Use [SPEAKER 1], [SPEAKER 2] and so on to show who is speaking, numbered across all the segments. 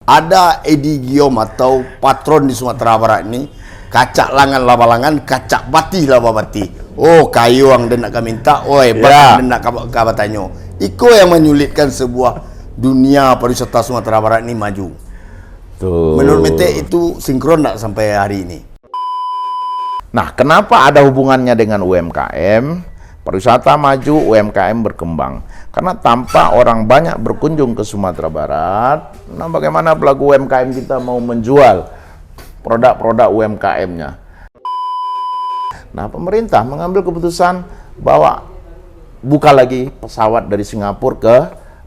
[SPEAKER 1] ada Edi Giom atau patron di Sumatera Barat ini, kacak langan laba langan, kacak bati laba bati. Oh, kayu yang dia nak minta, oh hebat dia nak kabar tanyo. Iko yang menyulitkan sebuah dunia pariwisata Sumatera Barat ini maju. Tuh. Menurut Mete itu sinkron tak sampai hari ini?
[SPEAKER 2] Nah, kenapa ada hubungannya dengan UMKM? Pariwisata maju, UMKM berkembang. Karena tanpa orang banyak berkunjung ke Sumatera Barat, nah bagaimana pelaku UMKM kita mau menjual produk-produk UMKM-nya? Nah, pemerintah mengambil keputusan bahwa buka lagi pesawat dari Singapura ke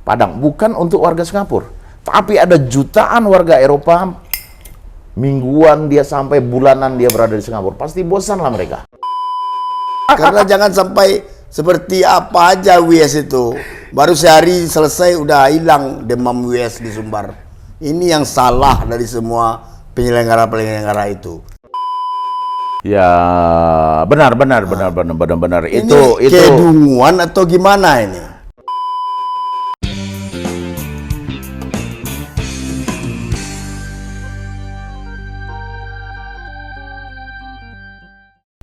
[SPEAKER 2] Padang. Bukan untuk warga Singapura, tapi ada jutaan warga Eropa, mingguan dia sampai bulanan dia berada di Singapura. Pasti bosan lah mereka.
[SPEAKER 1] Karena jangan sampai seperti apa aja WS itu. Baru sehari selesai udah hilang demam WS di Sumbar. Ini yang salah dari semua penyelenggara itu.
[SPEAKER 2] Ya, benar.
[SPEAKER 1] Ini
[SPEAKER 2] Itu
[SPEAKER 1] kedunguan atau gimana ini?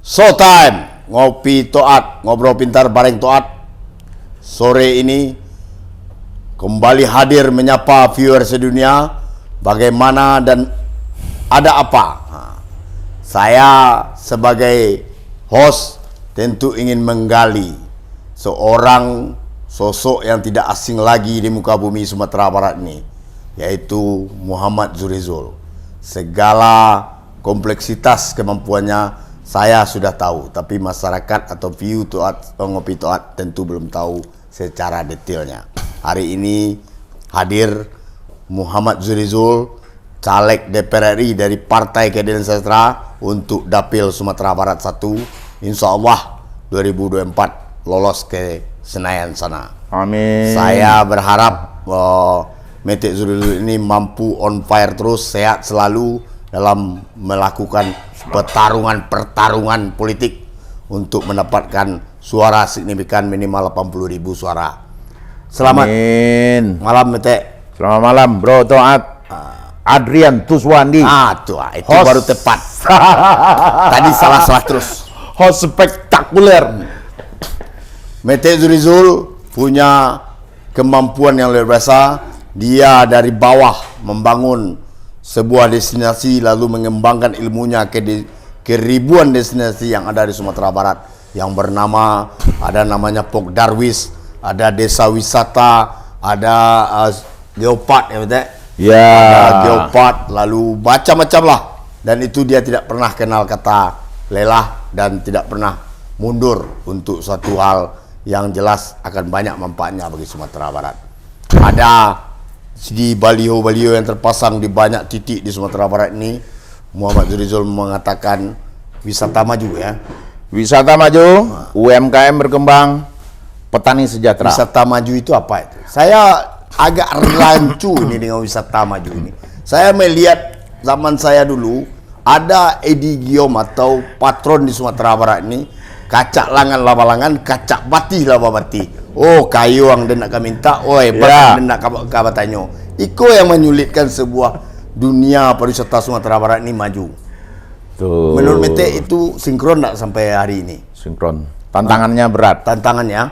[SPEAKER 1] Showtime, ngopi toat, ngobrol pintar bareng toat. Sore ini kembali hadir menyapa viewer sedunia. Bagaimana dan ada apa? Saya sebagai host tentu ingin menggali seorang sosok yang tidak asing lagi di muka bumi Sumatera Barat ini, yaitu Muhammad Zurizul. Segala kompleksitas kemampuannya saya sudah tahu, tapi masyarakat atau view toat ngopi toat tentu belum tahu secara detailnya. Hari ini hadir Muhammad Zurizul, caleg DPR RI dari Partai Keadilan Sejahtera untuk Dapil Sumatera Barat 1. Insya Allah 2024 lolos ke Senayan sana.
[SPEAKER 2] Amin.
[SPEAKER 1] Saya berharap Mete Zurizul ini mampu on fire terus, sehat selalu dalam melakukan pertarungan politik untuk mendapatkan suara signifikan minimal 80.000 suara. Selamat malam Mete.
[SPEAKER 2] Selamat malam Bro Toat. Adrian Tuswandi.
[SPEAKER 1] Itu host baru tepat. Tadi salah terus.
[SPEAKER 2] Host spektakuler.
[SPEAKER 1] Mete Zurizul punya kemampuan yang luar biasa. Dia dari bawah membangun sebuah destinasi lalu mengembangkan ilmunya ke ribuan destinasi yang ada di Sumatera Barat, yang bernama, ada namanya Pok Darwis, ada desa wisata, ada geopark ya betul?
[SPEAKER 2] Ya.
[SPEAKER 1] Ada geopark, lalu macam-macam lah. Dan itu dia tidak pernah kenal kata lelah dan tidak pernah mundur untuk suatu hal yang jelas akan banyak manfaatnya bagi Sumatera Barat. Ada di baliho-baliho yang terpasang di banyak titik di Sumatera Barat ini, Muhammad Zurizul mengatakan wisata maju ya.
[SPEAKER 2] Wisata maju, UMKM berkembang, petani sejahtera.
[SPEAKER 1] Wisata maju itu apa itu? Saya agak rancu ini dengan wisata maju ini. Saya melihat zaman saya dulu ada Edi Giom atau patron di Sumatera Barat ini, kacak langan laba langan, kacak bati laba bati. Oh, kayu yang dia nak minta, oh hebat dia nak kabar tanyo. Iko yang menyulitkan sebuah dunia pariwisata Sumatera Barat ini maju. Tuh. Menurut Mete itu sinkron tak sampai hari ini?
[SPEAKER 2] Sinkron. Tantangannya berat.
[SPEAKER 1] Tantangannya?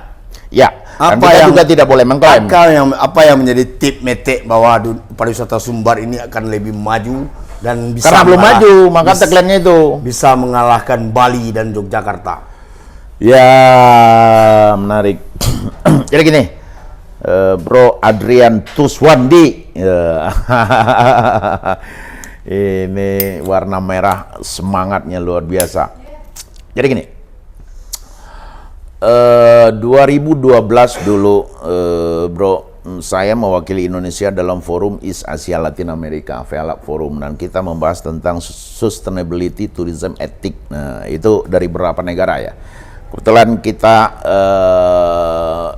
[SPEAKER 2] Ya. Apa yang juga tidak boleh mengklaim.
[SPEAKER 1] Apa yang menjadi tip Mete bahwa pariwisata Sumbar ini akan lebih maju dan bisa?
[SPEAKER 2] Karena belum maju, maka tagline-nya itu
[SPEAKER 1] bisa mengalahkan Bali dan Yogyakarta.
[SPEAKER 2] Ya, menarik. Jadi gini, Bro Adrian Tuswandi, ini warna merah semangatnya luar biasa. Jadi gini, 2012 dulu, Bro, saya mewakili Indonesia dalam forum East Asia Latin America, VELAP Forum, dan kita membahas tentang sustainability tourism ethic. Nah, itu dari beberapa negara ya. Kebetulan kita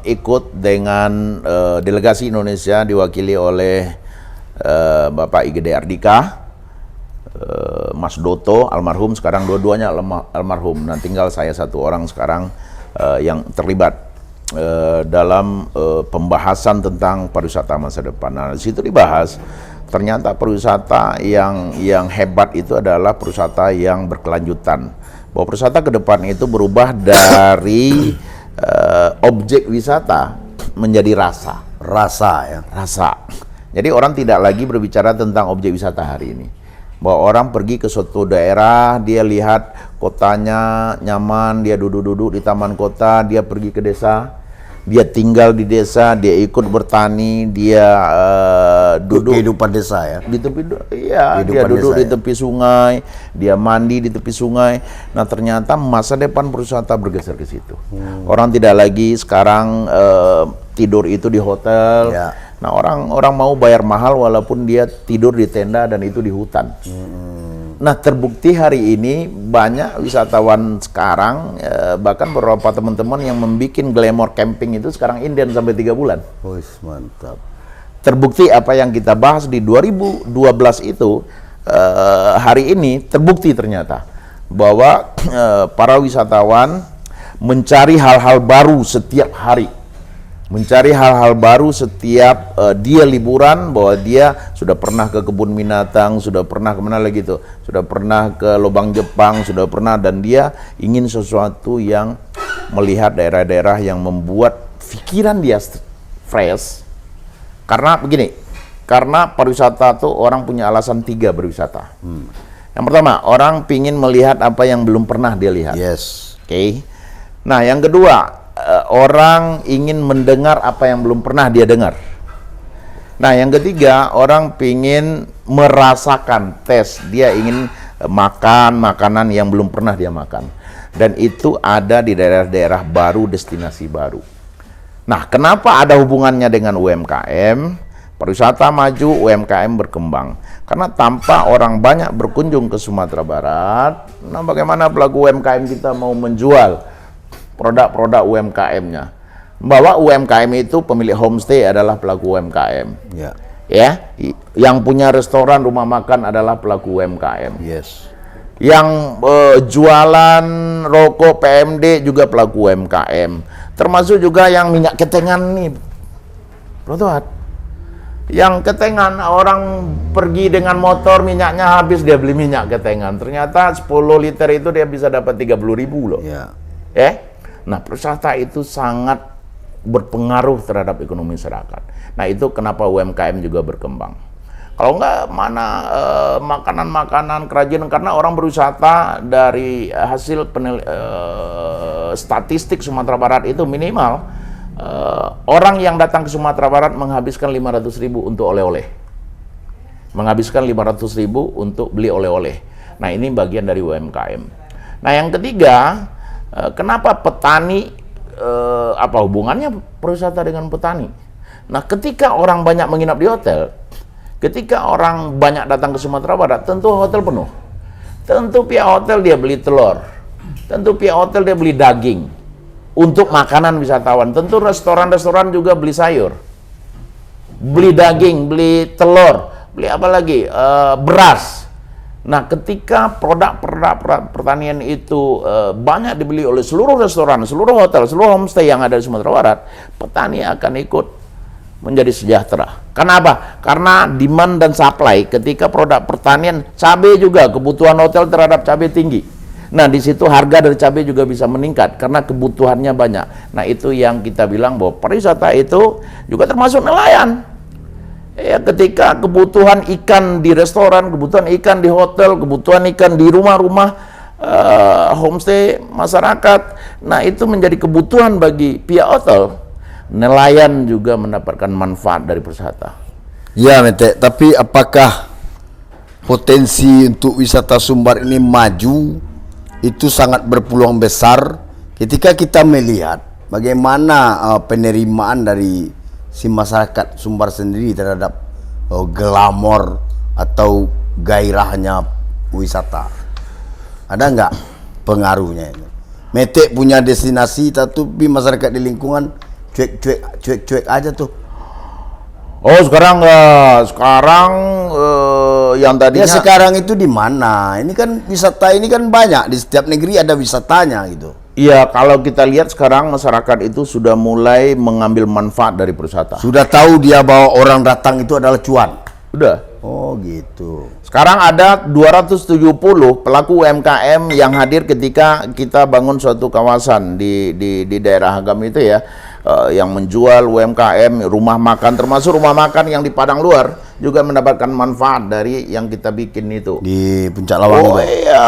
[SPEAKER 2] ikut dengan delegasi Indonesia diwakili oleh Bapak IGD Ardika, Mas Doto almarhum, sekarang dua-duanya almarhum, dan tinggal saya satu orang sekarang yang terlibat dalam pembahasan tentang pariwisata masa depan. Nah, di situ dibahas Ternyata pariwisata yang hebat itu adalah pariwisata yang berkelanjutan. Bahwa pariwisata ke depan itu berubah dari objek wisata menjadi rasa.
[SPEAKER 1] Rasa ya.
[SPEAKER 2] Rasa. Jadi orang tidak lagi berbicara tentang objek wisata hari ini. Bahwa orang pergi ke suatu daerah, dia lihat kotanya nyaman, dia duduk-duduk di taman kota, dia pergi ke desa, dia tinggal di desa, dia ikut bertani, dia duduk
[SPEAKER 1] kehidupan desa ya.
[SPEAKER 2] di tepi, iya, dia duduk di tepi sungai, dia mandi di tepi sungai. Nah ternyata masa depan pariwisata bergeser ke situ. Orang tidak lagi sekarang tidur itu di hotel.
[SPEAKER 1] Ya.
[SPEAKER 2] Nah orang mau bayar mahal walaupun dia tidur di tenda dan itu di hutan. Nah terbukti hari ini banyak wisatawan sekarang, bahkan beberapa teman-teman yang membuat glamour camping itu sekarang inden sampai 3 bulan.
[SPEAKER 1] Wih, mantap.
[SPEAKER 2] Terbukti apa yang kita bahas di 2012 itu, hari ini terbukti ternyata bahwa para wisatawan mencari hal-hal baru setiap hari. Mencari hal-hal baru setiap dia liburan, bahwa dia sudah pernah ke kebun binatang, sudah pernah kemana lagi tuh, sudah pernah ke Lubang Jepang, sudah pernah, dan dia ingin sesuatu yang melihat daerah-daerah yang membuat pikiran dia fresh. Karena begini, karena pariwisata tuh orang punya alasan 3 berwisata. Yang pertama, orang pingin melihat apa yang belum pernah dia lihat.
[SPEAKER 1] Yes.
[SPEAKER 2] Oke. Nah, yang kedua, orang ingin mendengar apa yang belum pernah dia dengar. Nah, yang ketiga, orang pingin merasakan, tes. Dia ingin makan makanan yang belum pernah dia makan. Dan itu ada di daerah-daerah baru, destinasi baru. Nah, kenapa ada hubungannya dengan UMKM? Pariwisata maju, UMKM berkembang. Karena tanpa orang banyak berkunjung ke Sumatera Barat, nah bagaimana pelaku UMKM kita mau menjual produk-produk UMKM-nya? Bahwa UMKM itu pemilik homestay adalah pelaku UMKM.
[SPEAKER 1] Ya.
[SPEAKER 2] Ya, yang punya restoran, rumah makan adalah pelaku UMKM.
[SPEAKER 1] Yes.
[SPEAKER 2] Yang jualan rokok PMD juga pelaku UMKM. Termasuk juga yang minyak ketengan nih, Bro Tuat. Yang ketengan, orang pergi dengan motor, minyaknya habis, dia beli minyak ketengan. Ternyata 10 liter itu dia bisa dapat 30.000 loh.
[SPEAKER 1] Ya.
[SPEAKER 2] Nah, pariwisata itu sangat berpengaruh terhadap ekonomi masyarakat. Nah, itu kenapa UMKM juga berkembang. Kalau enggak, mana makanan-makanan, kerajinan, karena orang berwisata dari hasil statistik Sumatera Barat itu minimal orang yang datang ke Sumatera Barat menghabiskan 500.000 untuk oleh-oleh. Menghabiskan 500.000 untuk beli oleh-oleh. Nah, ini bagian dari UMKM. Nah, yang ketiga, kenapa petani, apa hubungannya pariwisata dengan petani? Nah, ketika orang banyak menginap di hotel, ketika orang banyak datang ke Sumatera Barat, tentu hotel penuh. Tentu pihak hotel dia beli telur. Tentu pihak hotel dia beli daging untuk makanan wisatawan. Tentu restoran-restoran juga beli sayur, beli daging, beli telur, beli apa lagi? Beras. Nah, ketika produk-produk pertanian itu banyak dibeli oleh seluruh restoran, seluruh hotel, seluruh homestay yang ada di Sumatera Barat, petani akan ikut menjadi sejahtera. Kenapa? Karena demand dan supply. Ketika produk pertanian, cabai juga, kebutuhan hotel terhadap cabai tinggi. Nah, di situ harga dari cabai juga bisa meningkat karena kebutuhannya banyak. Nah, itu yang kita bilang bahwa pariwisata itu juga termasuk nelayan. Ya, ketika kebutuhan ikan di restoran, kebutuhan ikan di hotel, kebutuhan ikan di rumah-rumah homestay masyarakat, nah itu menjadi kebutuhan bagi pihak hotel. Nelayan juga mendapatkan manfaat dari pariwisata.
[SPEAKER 1] Ya, Mete, tapi apakah potensi untuk wisata Sumbar ini maju itu sangat berpeluang besar ketika kita melihat bagaimana penerimaan dari si masyarakat Sumbar sendiri terhadap glamor atau gairahnya wisata? Ada nggak pengaruhnya itu? Mete punya destinasi tapi masyarakat di lingkungan cuek aja tuh.
[SPEAKER 2] Oh, sekarang yang tadinya
[SPEAKER 1] Ya sekarang itu di mana? Ini kan wisata ini kan banyak, di setiap negeri ada wisatanya gitu.
[SPEAKER 2] Iya, kalau kita lihat sekarang masyarakat itu sudah mulai mengambil manfaat dari pariwisata.
[SPEAKER 1] Sudah tahu dia bahwa orang datang itu adalah cuan.
[SPEAKER 2] Udah.
[SPEAKER 1] Oh gitu.
[SPEAKER 2] Sekarang ada 270 pelaku UMKM yang hadir ketika kita bangun suatu kawasan di daerah Agam itu ya, yang menjual UMKM, rumah makan, termasuk rumah makan yang di Padang Luar juga mendapatkan manfaat dari yang kita bikin itu.
[SPEAKER 1] Di Puncak Lawang
[SPEAKER 2] Oh
[SPEAKER 1] juga.
[SPEAKER 2] iya,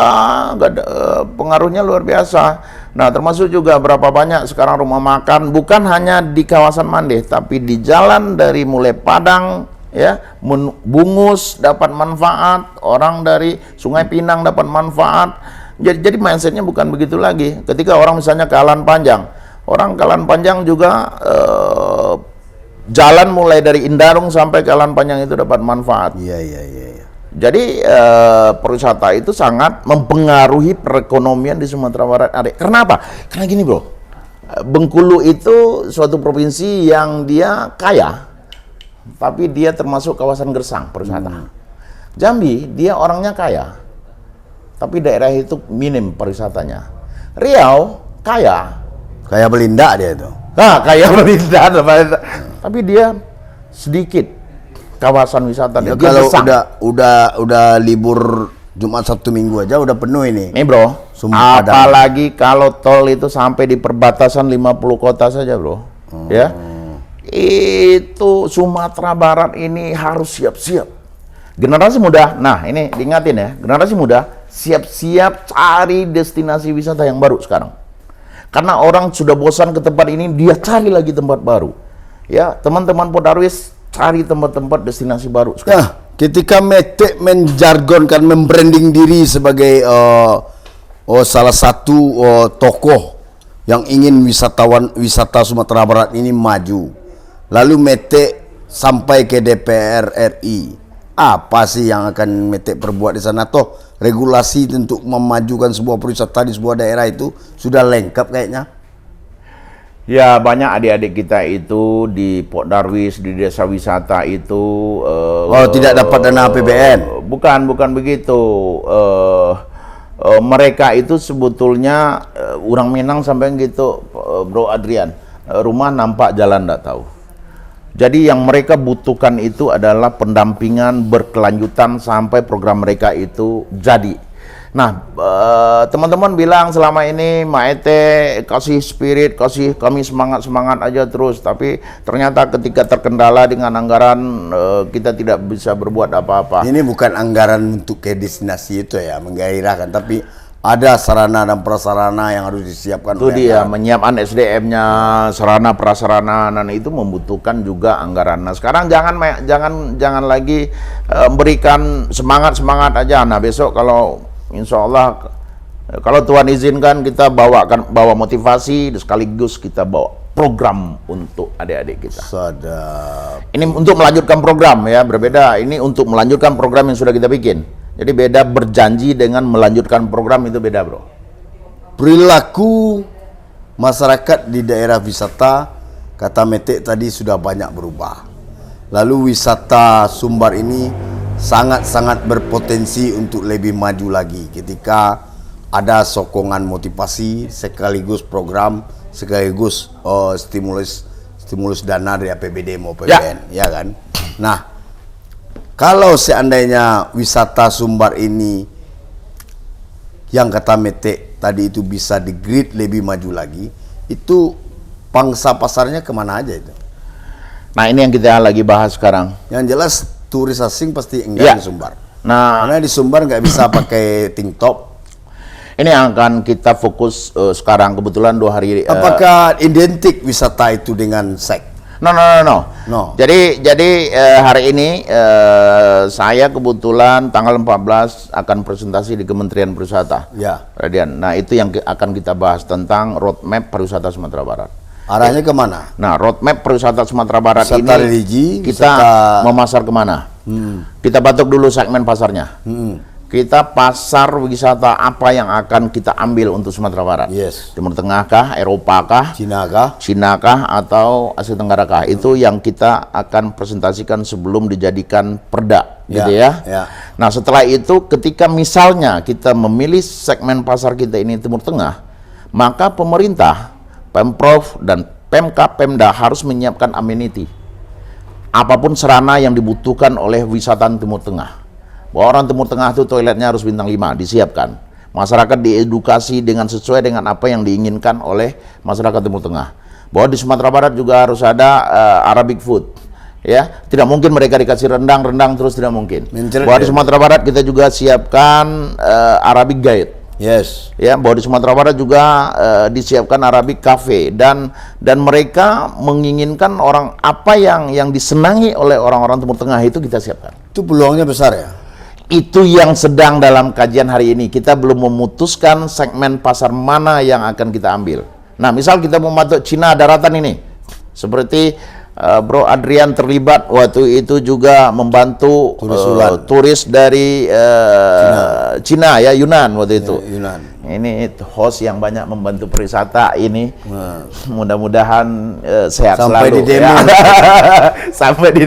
[SPEAKER 2] pengaruhnya luar biasa. Nah, termasuk juga berapa banyak sekarang rumah makan, bukan hanya di kawasan Mandeh, tapi di jalan dari mulai Padang, ya, Bungus dapat manfaat, orang dari Sungai Pinang dapat manfaat. Jadi mindsetnya bukan begitu lagi. Ketika orang misalnya ke Alan Panjang, orang ke Alan Panjang juga jalan mulai dari Indarung sampai ke Alan Panjang itu dapat manfaat.
[SPEAKER 1] Iya.
[SPEAKER 2] Jadi pariwisata itu sangat mempengaruhi perekonomian di Sumatera Barat. Adik. Kenapa? Karena gini bro, Bengkulu itu suatu provinsi yang dia kaya, tapi dia termasuk kawasan gersang pariwisata. Jambi dia orangnya kaya, tapi daerah itu minim pariwisatanya. Riau kaya,
[SPEAKER 1] Kayak Belinda dia itu.
[SPEAKER 2] nah kaya Belinda, tapi dia sedikit kawasan wisata.
[SPEAKER 1] Ya,
[SPEAKER 2] Dia
[SPEAKER 1] kalau
[SPEAKER 2] gersang.
[SPEAKER 1] udah libur Jumat Sabtu Minggu aja udah penuh ini.
[SPEAKER 2] Nih bro,
[SPEAKER 1] Padang.
[SPEAKER 2] apalagi kalau tol itu sampai di perbatasan 50 kota saja bro, ya, itu Sumatera Barat ini harus siap-siap. Generasi muda, nah ini diingatin ya, generasi muda siap-siap cari destinasi wisata yang baru sekarang. Karena orang sudah bosan ke tempat ini, dia cari lagi tempat baru. Ya, teman-teman Podarwis cari tempat-tempat destinasi baru sekarang.
[SPEAKER 1] Nah, ketika Mete menjargonkan, membranding diri sebagai salah satu tokoh yang ingin wisata Sumatera Barat ini maju, lalu Mete sampai ke DPR RI, apa sih yang akan Mete perbuat di sana? Toh regulasi untuk memajukan sebuah pariwisata di sebuah daerah itu sudah lengkap kayaknya.
[SPEAKER 2] Ya, banyak adik-adik kita itu di Podarwis, di desa wisata itu
[SPEAKER 1] Tidak dapat dana APBN.
[SPEAKER 2] bukan begitu. Mereka itu sebetulnya orang Minang sampai gitu, Bro Adrian, rumah nampak jalan tidak tahu. Jadi yang mereka butuhkan itu adalah pendampingan berkelanjutan sampai program mereka itu jadi. Nah, teman-teman bilang selama ini Maete kasih spirit, kasih kami semangat aja terus, tapi ternyata ketika terkendala dengan anggaran kita tidak bisa berbuat apa-apa.
[SPEAKER 1] Ini bukan anggaran untuk ke destinasi itu ya, menggairahkan, tapi ada sarana dan prasarana yang harus disiapkan.
[SPEAKER 2] Itu dia, menyiapkan SDM-nya, sarana prasarana, dan itu membutuhkan juga anggaran. Nah, sekarang jangan lagi berikan semangat aja. Nah, besok kalau insya Allah kalau Tuhan izinkan kita bawa motivasi, sekaligus kita bawa program untuk adik-adik kita.
[SPEAKER 1] Sadap.
[SPEAKER 2] Ini untuk melanjutkan program ya, berbeda. Ini untuk melanjutkan program yang sudah kita bikin. Jadi beda berjanji dengan melanjutkan program, itu beda bro.
[SPEAKER 1] Perilaku masyarakat di daerah wisata, kata Mete tadi, sudah banyak berubah. Lalu wisata Sumbar ini sangat-sangat berpotensi untuk lebih maju lagi ketika ada sokongan motivasi sekaligus program sekaligus stimulus dana dari APBD maupun PBN, ya kan? Nah, kalau seandainya wisata Sumbar ini yang kata Mete tadi itu bisa di-grid lebih maju lagi, itu pangsa pasarnya kemana aja itu?
[SPEAKER 2] Nah, ini yang kita lagi bahas sekarang.
[SPEAKER 1] Yang jelas turis asing pasti enggak di Sumbar.
[SPEAKER 2] Nah,
[SPEAKER 1] karena di Sumbar nggak bisa pakai ting top.
[SPEAKER 2] Ini yang akan kita fokus sekarang, kebetulan 2 hari.
[SPEAKER 1] Apakah identik wisata itu dengan seks?
[SPEAKER 2] No. Jadi hari ini saya kebetulan tanggal 14 akan presentasi di Kementerian Pariwisata.
[SPEAKER 1] Ya.
[SPEAKER 2] Radian. Nah, itu yang akan kita bahas tentang roadmap pariwisata Sumatera Barat.
[SPEAKER 1] Arahnya kemana?
[SPEAKER 2] Nah, roadmap pariwisata Sumatera Barat
[SPEAKER 1] Wisata
[SPEAKER 2] ini
[SPEAKER 1] religi,
[SPEAKER 2] kita memasar kemana? Kita batuk dulu segmen pasarnya. Kita pasar wisata apa yang akan kita ambil untuk Sumatera Barat?
[SPEAKER 1] Yes.
[SPEAKER 2] Timur Tengah kah, Eropa kah,
[SPEAKER 1] Cina
[SPEAKER 2] kah, atau Asia Tenggara kah? Itu yang kita akan presentasikan sebelum dijadikan perda, gitu ya. Nah, setelah itu ketika misalnya kita memilih segmen pasar kita ini Timur Tengah, maka pemerintah, Pemprov dan Pemkab Pemda harus menyiapkan amenity. apapun sarana yang dibutuhkan oleh wisatawan Timur Tengah. Bahwa orang Timur Tengah itu toiletnya harus bintang 5, disiapkan. Masyarakat diedukasi dengan sesuai dengan apa yang diinginkan oleh masyarakat Timur Tengah. Bahwa di Sumatera Barat juga harus ada Arabic food. Ya, tidak mungkin mereka dikasih rendang terus, tidak mungkin. Bahwa di Sumatera Barat kita juga siapkan Arabic guide.
[SPEAKER 1] Yes.
[SPEAKER 2] Ya, bahwa di Sumatera Barat juga disiapkan Arabic cafe, dan mereka menginginkan orang apa yang disenangi oleh orang-orang Timur Tengah itu kita siapkan.
[SPEAKER 1] Itu peluangnya besar ya?
[SPEAKER 2] Itu yang sedang dalam kajian hari ini. Kita belum memutuskan segmen pasar mana yang akan kita ambil. Nah, misal kita mau masuk Cina daratan ini, seperti Bro Adrian terlibat waktu itu juga membantu turis dari Cina ya, Yunan waktu itu. Ya, Yunan. Ini host yang banyak membantu perwisata ini. Mudah-mudahan sehat
[SPEAKER 1] sampai
[SPEAKER 2] selalu.
[SPEAKER 1] Di demo.
[SPEAKER 2] Ya. Sampai di.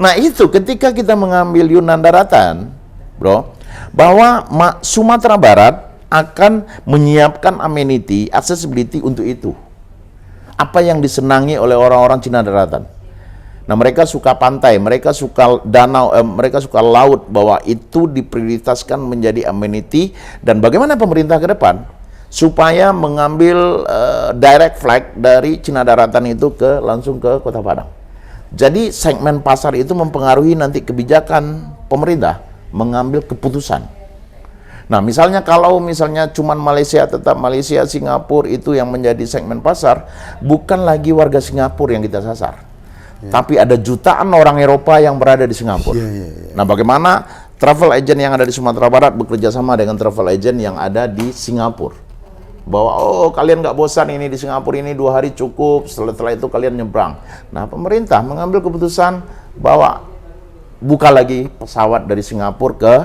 [SPEAKER 2] Nah itu ketika kita mengambil Yunan daratan, Bro, bahwa Sumatera Barat akan menyiapkan amenity, accessibility untuk itu. Apa yang disenangi oleh orang-orang Cina daratan. Nah, mereka suka pantai, mereka suka danau, mereka suka laut, bahwa itu diprioritaskan menjadi amenity. Dan bagaimana pemerintah ke depan supaya mengambil direct flight dari Cina daratan itu langsung ke Kota Padang. Jadi segmen pasar itu mempengaruhi nanti kebijakan pemerintah mengambil keputusan. Nah, misalnya kalau misalnya cuman Malaysia, tetap Malaysia, Singapura itu yang menjadi segmen pasar, bukan lagi warga Singapura yang kita sasar. Tapi ada jutaan orang Eropa yang berada di Singapura. Nah, bagaimana travel agent yang ada di Sumatera Barat bekerja sama dengan travel agent yang ada di Singapura? Bahwa kalian nggak bosan ini di Singapura ini 2 hari cukup, setelah itu kalian nyebrang. Nah, pemerintah mengambil keputusan bahwa buka lagi pesawat dari Singapura ke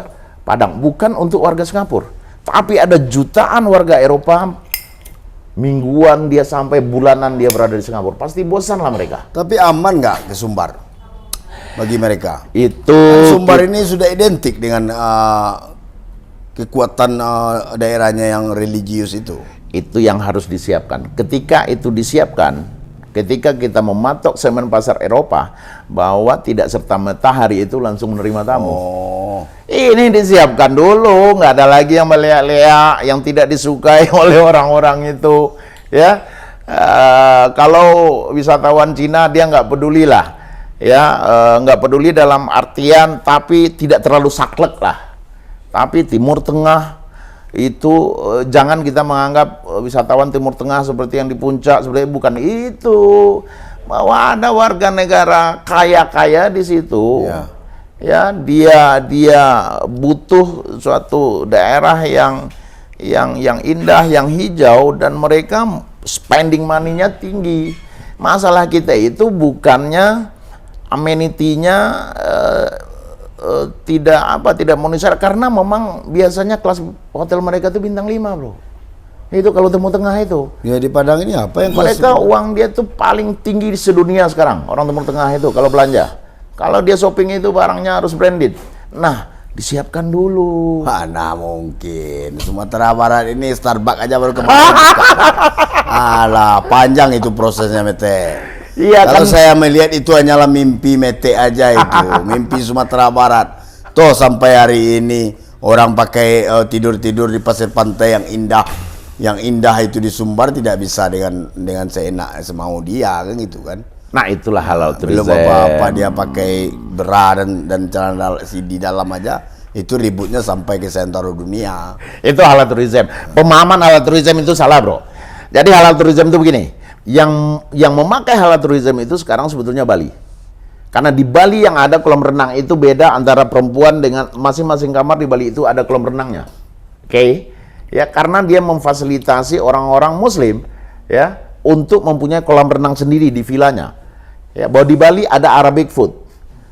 [SPEAKER 2] Padang, bukan untuk warga Singapura, tapi ada jutaan warga Eropa, mingguan dia sampai bulanan dia berada di Singapura, pasti bosan lah mereka.
[SPEAKER 1] Tapi aman nggak ke Sumbar bagi mereka?
[SPEAKER 2] Itu
[SPEAKER 1] Sumbar ini sudah identik dengan kekuatan daerahnya yang religius itu.
[SPEAKER 2] Itu yang harus disiapkan. Ketika itu disiapkan, ketika kita mematok segmen pasar Eropa, bahwa tidak serta-merta hari itu langsung menerima tamu. Ini disiapkan dulu, nggak ada lagi yang meleak-leak, yang tidak disukai oleh orang-orang itu. Ya, kalau wisatawan Cina dia nggak peduli lah, ya, nggak peduli dalam artian, tapi tidak terlalu saklek lah. Tapi Timur Tengah itu jangan kita menganggap wisatawan Timur Tengah seperti yang di Puncak, sebenarnya bukan itu. Bahwa ada warga negara kaya-kaya di situ. Ya, dia butuh suatu daerah yang indah, yang hijau, dan mereka spending money-nya tinggi. Masalah kita itu bukannya amenity-nya tidak memenuhi syarat, karena memang biasanya kelas hotel mereka itu bintang 5, Bro. Itu kalau Timur Tengah itu. Ya,
[SPEAKER 1] di Padang ini apa yang
[SPEAKER 2] mereka uang dia tuh paling tinggi di sedunia sekarang, orang Timur Tengah itu kalau belanja. Kalau dia shopping itu barangnya harus branded. Nah, disiapkan dulu.
[SPEAKER 1] Mana mungkin. Sumatera Barat ini Starbucks aja baru kemarin. Alah, panjang itu prosesnya, Mete. Iya, kalau kan saya melihat itu hanyalah mimpi Mete aja itu. Mimpi Sumatera Barat. Toh sampai hari ini orang pakai tidur-tidur di pasir pantai yang indah. Yang indah itu di Sumbar tidak bisa dengan seenak semau dia, kan gitu kan.
[SPEAKER 2] Nah, itulah halal tourism.
[SPEAKER 1] Belum apa-apa dia pakai bra dan celana di dalam aja, itu ributnya sampai ke seantero dunia.
[SPEAKER 2] Itu halal tourism. Pemahaman halal tourism itu salah, Bro. Jadi halal tourism itu begini, yang memakai halal tourism itu sekarang sebetulnya Bali. Karena di Bali yang ada kolam renang itu beda antara perempuan dengan masing-masing kamar di Bali itu ada kolam renangnya. Oke. Ya, karena dia memfasilitasi orang-orang muslim ya untuk mempunyai kolam renang sendiri di vilanya. Ya, bahwa di Bali ada Arabic food,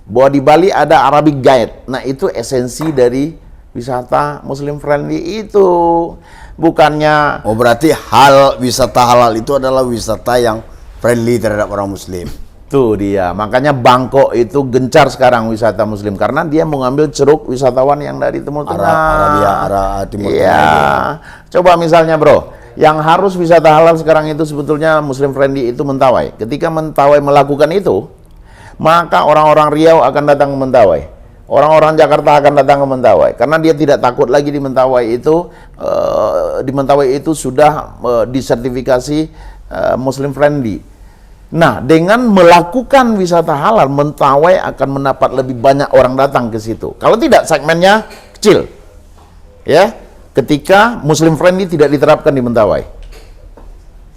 [SPEAKER 2] bahwa di Bali ada Arabic guide. Nah, itu esensi dari wisata Muslim friendly itu. Bukannya
[SPEAKER 1] berarti wisata halal itu adalah wisata yang friendly terhadap orang Muslim.
[SPEAKER 2] Tuh dia, makanya Bangkok itu gencar sekarang wisata Muslim karena dia mengambil ceruk wisatawan yang dari Timur Tengah.
[SPEAKER 1] Timur Tengah.
[SPEAKER 2] Iya. Coba misalnya, Bro, yang harus wisata halal sekarang itu sebetulnya Muslim friendly itu Mentawai. Ketika Mentawai melakukan itu, maka orang-orang Riau akan datang ke Mentawai. Orang-orang Jakarta akan datang ke Mentawai karena dia tidak takut lagi di Mentawai itu. Di Mentawai itu sudah disertifikasi Muslim friendly. Nah, dengan melakukan wisata halal, Mentawai akan mendapat lebih banyak orang datang ke situ. Kalau tidak, segmennya kecil. Ya, ketika Muslim friendly tidak diterapkan di Mentawai.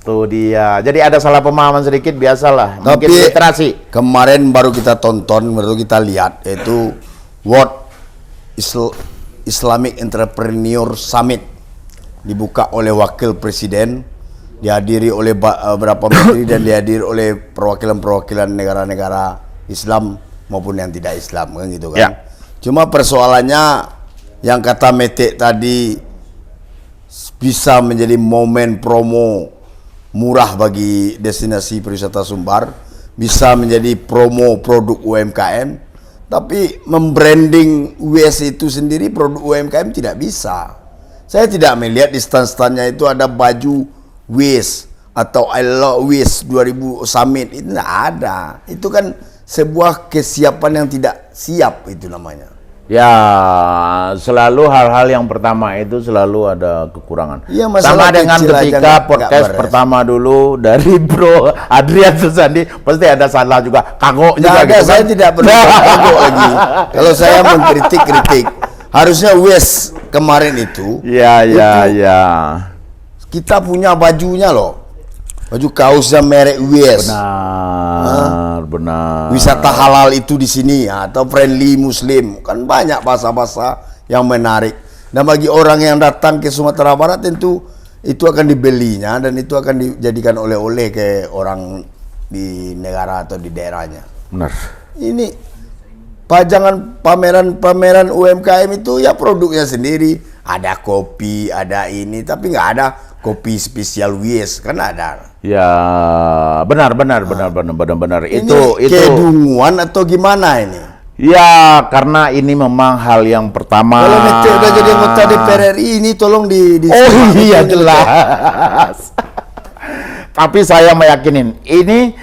[SPEAKER 2] Tuh dia. Jadi ada salah pemahaman sedikit, biasalah. Mungkin
[SPEAKER 1] Tapi
[SPEAKER 2] literasi.
[SPEAKER 1] kemarin baru kita tonton, baru kita lihat, yaitu World Islamic Entrepreneur Summit dibuka oleh Wakil Presiden, dihadiri oleh beberapa menteri dan dihadiri oleh perwakilan-perwakilan negara-negara Islam maupun yang tidak Islam, kan gitu kan.
[SPEAKER 2] Ya.
[SPEAKER 1] Cuma persoalannya yang kata Metek tadi bisa menjadi momen promo murah bagi destinasi pariwisata Sumbar, bisa menjadi promo produk UMKM. Tapi membranding WS itu sendiri produk UMKM tidak bisa. Saya tidak melihat di stand-standnya itu ada baju WS atau I Love WS 2000 Summit, itu tidak ada. Itu kan sebuah kesiapan yang tidak siap, itu namanya.
[SPEAKER 2] Ya, selalu hal-hal yang pertama itu selalu ada kekurangan.
[SPEAKER 1] Iya, masalah
[SPEAKER 2] sama dengan
[SPEAKER 1] kecil aja
[SPEAKER 2] ketika
[SPEAKER 1] nggak
[SPEAKER 2] podcast
[SPEAKER 1] beres.
[SPEAKER 2] pertama dulu dari Bro Adrian Susandi, pasti ada salah juga, kagok
[SPEAKER 1] Nggak
[SPEAKER 2] juga
[SPEAKER 1] ada,
[SPEAKER 2] gitu
[SPEAKER 1] saya
[SPEAKER 2] kan?
[SPEAKER 1] tidak perlu kagok lagi. Kalau saya mengkritik, harusnya WS kemarin itu
[SPEAKER 2] Ya,
[SPEAKER 1] kita punya bajunya loh. Baju kaosnya merek WS.
[SPEAKER 2] Benar.
[SPEAKER 1] Wisata halal itu di sini atau friendly Muslim, kan banyak bahasa-bahasa yang menarik. Dan bagi orang yang datang ke Sumatera Barat tentu itu akan dibelinya dan itu akan dijadikan oleh-oleh ke orang di negara atau di daerahnya.
[SPEAKER 2] Benar.
[SPEAKER 1] Ini pajangan pameran UMKM itu ya produknya sendiri. Ada kopi, ada ini, tapi nggak ada kopi spesial WS, kan ada.
[SPEAKER 2] Ya, benar.
[SPEAKER 1] Ini
[SPEAKER 2] Itu
[SPEAKER 1] kedunguan atau gimana ini?
[SPEAKER 2] ya, karena ini memang hal yang pertama.
[SPEAKER 1] Kalau Mete udah jadi anggota DPR RI ini tolong di
[SPEAKER 2] Oh iya jelas. Tapi saya meyakinin ini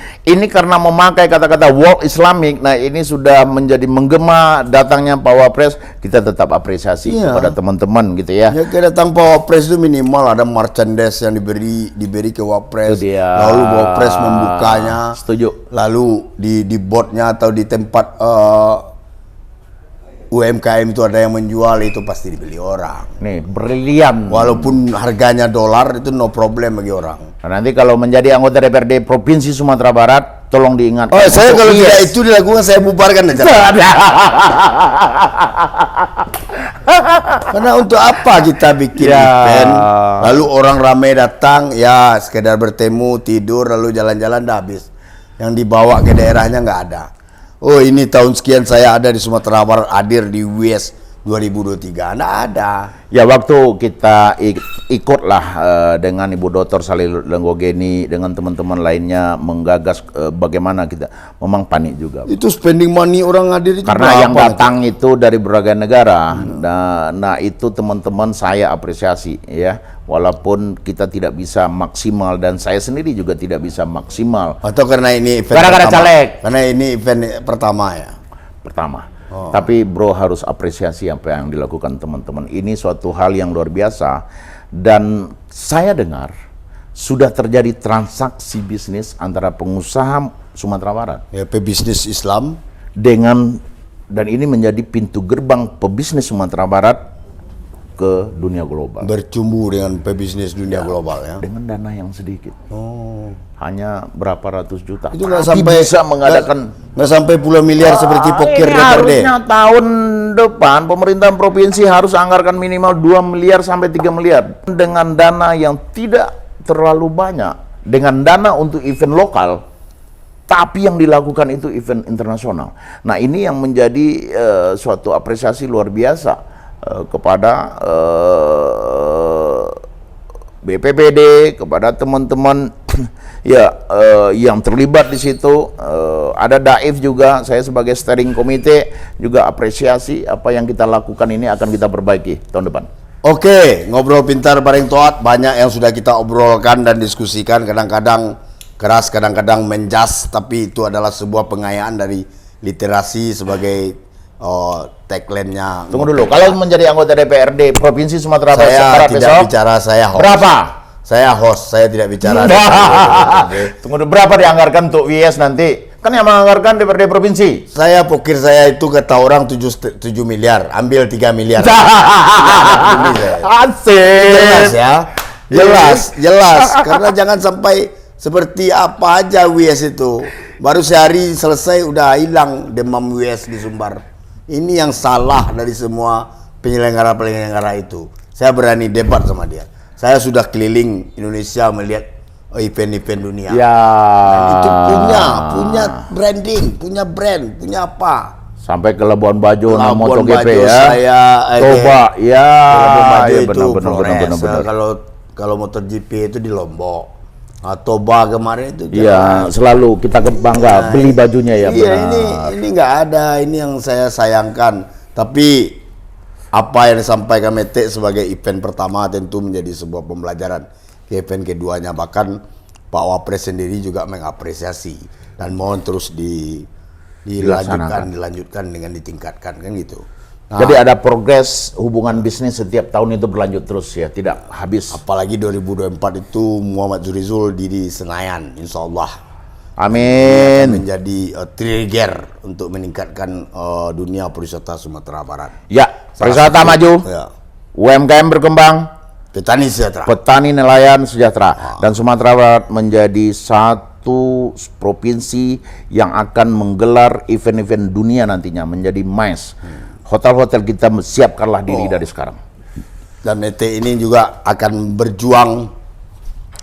[SPEAKER 2] karena memakai kata-kata World Islamic. Nah, ini sudah menjadi menggema datangnya Pak Wapres. Kita tetap apresiasi kepada teman-teman gitu ya.
[SPEAKER 1] Ya, kedatang Pak Wapres itu minimal ada merchandise yang diberi ke Wapres.
[SPEAKER 2] Itu dia.
[SPEAKER 1] Lalu Wapres membukanya.
[SPEAKER 2] Setuju.
[SPEAKER 1] Lalu di boardnya atau di tempat UMKM itu ada yang menjual, itu pasti dibeli orang.
[SPEAKER 2] Nih, brilian.
[SPEAKER 1] Walaupun harganya dolar itu no problem bagi orang.
[SPEAKER 2] Nah, nanti kalau menjadi anggota DPRD Provinsi Sumatera Barat, tolong diingat.
[SPEAKER 1] Oh, saya kalau tidak itu dilakukan saya bubarkan aja. Karena untuk apa kita bikin event, lalu orang ramai datang, ya sekedar bertemu, tidur, lalu jalan-jalan dah habis. Yang dibawa ke daerahnya nggak ada. Oh, ini tahun sekian saya ada di Sumatera Barat, hadir di WS 2023, nggak ada.
[SPEAKER 2] Ya, waktu kita ikutlah dengan Ibu Dr. Salih Lenggogeni dengan teman-teman lainnya menggagas bagaimana kita, memang panik juga.
[SPEAKER 1] Itu spending money orang hadir itu
[SPEAKER 2] Karena yang
[SPEAKER 1] berapa
[SPEAKER 2] datang itu dari berbagai negara. Nah, itu teman-teman saya apresiasi ya. Walaupun kita tidak bisa maksimal dan saya sendiri juga tidak bisa maksimal.
[SPEAKER 1] Atau karena ini event
[SPEAKER 2] Gara-gara
[SPEAKER 1] pertama?
[SPEAKER 2] caleg.
[SPEAKER 1] Karena ini event pertama ya.
[SPEAKER 2] Pertama. Tapi bro harus apresiasi apa yang dilakukan teman-teman. Ini suatu hal yang luar biasa. Dan saya dengar sudah terjadi transaksi bisnis antara pengusaha Sumatera Barat
[SPEAKER 1] Ya, pebisnis Islam.
[SPEAKER 2] dan ini menjadi pintu gerbang pebisnis Sumatera Barat ke dunia global.
[SPEAKER 1] Bercumbu dengan pebisnis dunia global ya.
[SPEAKER 2] Dengan dana yang sedikit.
[SPEAKER 1] Oh.
[SPEAKER 2] Hanya berapa ratus juta.
[SPEAKER 1] Itu nggak
[SPEAKER 2] Tapi
[SPEAKER 1] sampai
[SPEAKER 2] bisa mengadakan
[SPEAKER 1] nggak sampai puluhan miliar seperti pokir
[SPEAKER 2] ini
[SPEAKER 1] DPRD.
[SPEAKER 2] harusnya tahun depan pemerintah provinsi harus anggarkan minimal 2 miliar sampai 3 miliar dengan dana yang tidak terlalu banyak, dengan dana untuk event lokal, tapi yang dilakukan itu event internasional. Nah, ini yang menjadi suatu apresiasi luar biasa kepada BPBD, kepada teman-teman yang terlibat di situ. Ada Daif juga, saya sebagai steering komite juga apresiasi apa yang kita lakukan ini akan kita perbaiki tahun depan.
[SPEAKER 1] Oke, ngobrol pintar bareng Toat, banyak yang sudah kita obrolkan dan diskusikan. Kadang-kadang keras, kadang-kadang menjas, tapi itu adalah sebuah pengayaan dari literasi sebagai tagline-nya.
[SPEAKER 2] Tunggu dulu, kalau menjadi anggota DPRD Provinsi Sumatera Barat
[SPEAKER 1] Saya tidak
[SPEAKER 2] besok,
[SPEAKER 1] bicara, saya host.
[SPEAKER 2] berapa?
[SPEAKER 1] Saya host, saya tidak bicara.
[SPEAKER 2] Tunggu dulu, berapa dianggarkan untuk WIS nanti? Kan yang menganggarkan DPRD Provinsi.
[SPEAKER 1] Saya pikir saya itu kata orang 7 miliar, ambil 3 miliar.
[SPEAKER 2] Asik.
[SPEAKER 1] Jelas ya. Jelas. Karena jangan sampai seperti apa aja WIS itu. Baru sehari selesai udah hilang demam WIS di Sumbar. Ini yang salah dari semua penyelenggara itu. Saya berani debat sama dia. Saya sudah keliling Indonesia melihat event-event dunia.
[SPEAKER 2] Ya.
[SPEAKER 1] Dan itu punya branding, punya brand, punya apa?
[SPEAKER 2] Sampai ke Labuan Bajo,
[SPEAKER 1] Labuan
[SPEAKER 2] MotoGP
[SPEAKER 1] Bajo
[SPEAKER 2] ya.
[SPEAKER 1] saya,
[SPEAKER 2] coba, ya.
[SPEAKER 1] Labuan Bajo
[SPEAKER 2] Ya,
[SPEAKER 1] itu
[SPEAKER 2] benar.
[SPEAKER 1] Flores. Kalau MotoGP itu di Lombok. Toba kemarin itu.
[SPEAKER 2] Iya, selalu kita bangga beli bajunya ya.
[SPEAKER 1] Iya,
[SPEAKER 2] benar.
[SPEAKER 1] ini nggak ada, ini yang saya sayangkan. Tapi apa yang disampaikan Mete sebagai event pertama tentu menjadi sebuah pembelajaran. Event keduanya bahkan Pak Wapres sendiri juga mengapresiasi dan mohon terus dilanjutkan dengan ditingkatkan kan gitu. Nah,
[SPEAKER 2] Jadi ada progres hubungan bisnis setiap tahun itu berlanjut terus ya, tidak habis.
[SPEAKER 1] apalagi 2024 itu Muhammad Zurizul di Senayan, insya Allah.
[SPEAKER 2] Amin.
[SPEAKER 1] Menjadi trigger untuk meningkatkan dunia pariwisata Sumatera Barat.
[SPEAKER 2] Ya, pariwisata maju,
[SPEAKER 1] Ya.
[SPEAKER 2] UMKM berkembang,
[SPEAKER 1] Petani sejahtera.
[SPEAKER 2] petani nelayan sejahtera, dan Sumatera Barat menjadi satu provinsi yang akan menggelar event-event dunia nantinya, menjadi MICE. Hotel-hotel kita siapkanlah diri dari sekarang.
[SPEAKER 1] Dan Mete ini juga akan berjuang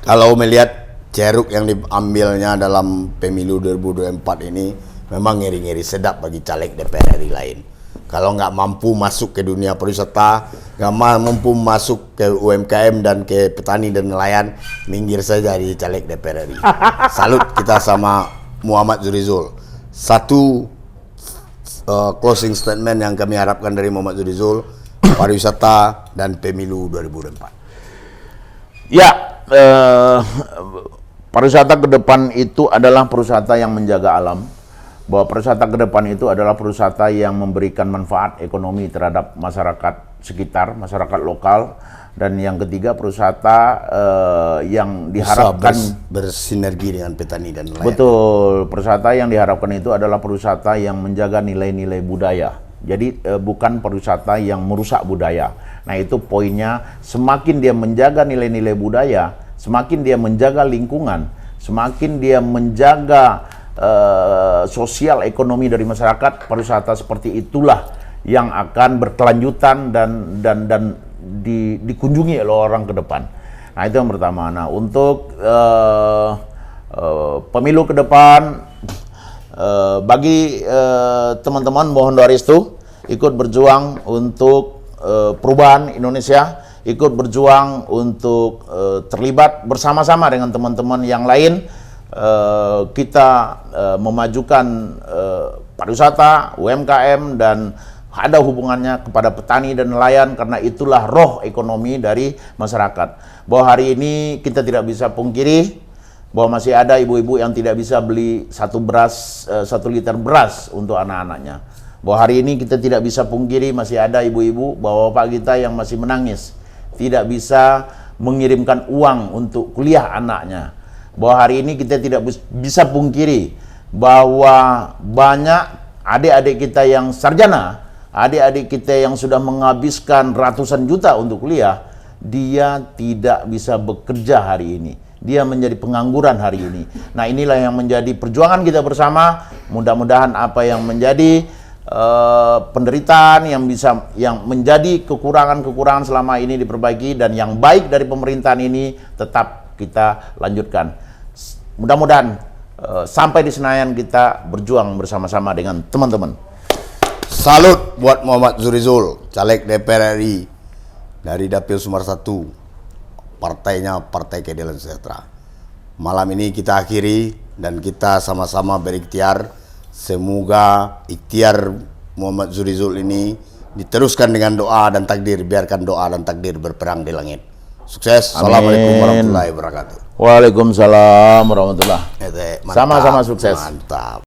[SPEAKER 1] kalau melihat ceruk yang diambilnya dalam pemilu 2024 ini memang ngeri-ngeri sedap bagi caleg DPR RI lain. Kalau nggak mampu masuk ke dunia pariwisata, nggak mampu masuk ke UMKM dan ke petani dan nelayan, minggir saja di caleg DPR RI. Salut kita sama Muhammad Zurizul. Satu closing statement yang kami harapkan dari Muhammad Zurizul, pariwisata dan pemilu 2024.
[SPEAKER 2] Ya, pariwisata ke depan itu adalah pariwisata yang menjaga alam. Bahwa pariwisata ke depan itu adalah pariwisata yang memberikan manfaat ekonomi terhadap masyarakat sekitar, masyarakat lokal. Dan yang ketiga, pariwisata yang diharapkan
[SPEAKER 1] bersinergi dengan petani dan nelayan.
[SPEAKER 2] betul, pariwisata yang diharapkan itu adalah pariwisata yang menjaga nilai-nilai budaya. Jadi bukan pariwisata yang merusak budaya. Nah, itu poinnya, semakin dia menjaga nilai-nilai budaya, semakin dia menjaga lingkungan, semakin dia menjaga sosial ekonomi dari masyarakat, pariwisata seperti itulah yang akan berkelanjutan dan dikunjungi oleh orang ke depan. Nah, itu yang pertama. Nah, untuk pemilu ke depan, bagi teman-teman mohon doa restu, ikut berjuang untuk perubahan Indonesia, ikut berjuang untuk terlibat bersama-sama dengan teman-teman yang lain. Kita memajukan pariwisata, UMKM, dan ada hubungannya kepada petani dan nelayan, karena itulah roh ekonomi dari masyarakat. Bahwa hari ini kita tidak bisa pungkiri bahwa masih ada ibu-ibu yang tidak bisa beli 1 liter beras untuk anak-anaknya. Bahwa hari ini kita tidak bisa pungkiri masih ada ibu-ibu, bapak-bapak kita yang masih menangis, tidak bisa mengirimkan uang untuk kuliah anaknya. Bahwa hari ini kita tidak bisa pungkiri bahwa banyak adik-adik kita yang sarjana, adik-adik kita yang sudah menghabiskan ratusan juta untuk kuliah, dia tidak bisa bekerja hari ini. Dia menjadi pengangguran hari ini. Nah, inilah yang menjadi perjuangan kita bersama. Mudah-mudahan apa yang menjadi penderitaan, yang menjadi kekurangan-kekurangan selama ini diperbaiki, dan yang baik dari pemerintahan ini tetap kita lanjutkan. Mudah-mudahan sampai di Senayan kita berjuang bersama-sama dengan teman-teman.
[SPEAKER 1] Salut buat Muhammad Zurizul, caleg DPR RI dari Dapil Sumatera 1, partainya Partai Keadilan Sejahtera. Malam ini kita akhiri dan kita sama-sama berikhtiar, semoga ikhtiar Muhammad Zurizul ini diteruskan dengan doa dan takdir, biarkan doa dan takdir berperang di langit. Sukses.
[SPEAKER 2] Amin.
[SPEAKER 1] Assalamualaikum warahmatullahi wabarakatuh.
[SPEAKER 2] Waalaikumsalam warahmatullahi.
[SPEAKER 1] Mantap,
[SPEAKER 2] Sama-sama sukses.
[SPEAKER 1] Mantap.